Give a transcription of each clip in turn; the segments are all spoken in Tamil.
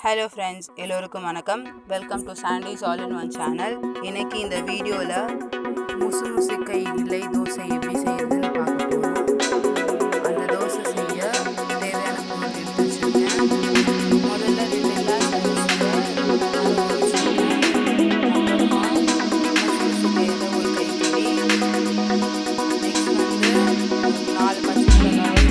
ஹலோ ஃப்ரெண்ட்ஸ், எல்லோருக்கும் வணக்கம். Welcome to சாண்டிஸ் all in one channel. இன்னைக்கு இந்த வீடியோவில் முசுமுசுக்கை இட்லி தோசை எப்படி செய்யறதுன்னு பார்க்க போகிறோம். அந்த தோசை செய்ய தேவையான பொருள் எடுத்து வச்சுருக்கேன். முதல்ல 2 கிளாஸ் அப்புறமா முசுமுசுக்கையில் ஒரு கைப்பிடி, நெக்ஸ்ட் வந்து 4 பச்சை மிளகாய்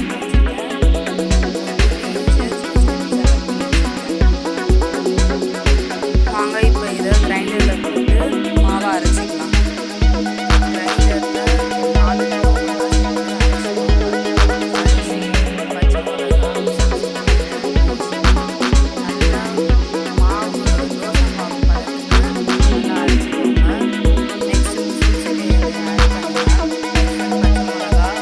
இப்போ இதை கிரைண்டரில் போட்டு மாவை அரைச்சிக்கலாம். கிரைண்டரில் 4 அரிசி, பச்சை மிளகாய் நல்லா மாவு தோசை மாவு பதத்துக்கு நல்லா அரைச்சிக்கோங்க. நெக்ஸ்ட் முசுமுசுக்கையை ஆட் பண்ணிக்கலாம். பச்சை மிளகாய்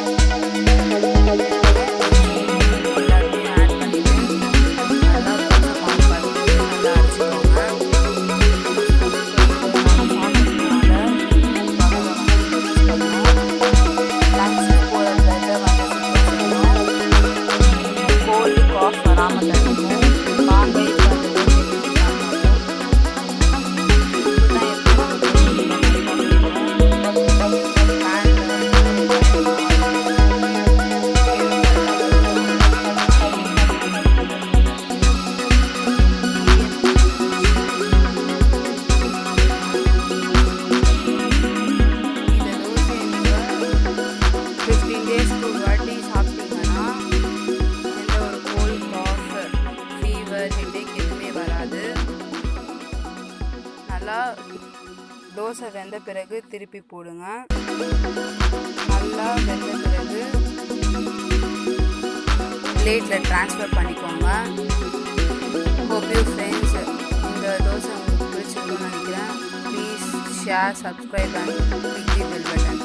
எல்லாத்தையும் ஆட் பண்ணிவிட்டு நல்லா தோசை மாவு பதத்துக்கு நல்லா அரைச்சிக்கோங்க. ஹெட்டேக் எதுவுமே வராது. நல்லா தோசை வெந்த பிறகு திருப்பி போடுங்க. நல்லா வெந்த பிறகு பிளேட்டில் ட்ரான்ஸ்ஃபர் பண்ணிக்கோங்க. ஹோப் யூ ஃப்ரெண்ட்ஸ், இந்த தோசை உங்களுக்கு பிடிச்சிருக்குன்னு நினைக்கிறேன். Please share, subscribe and click the bell button.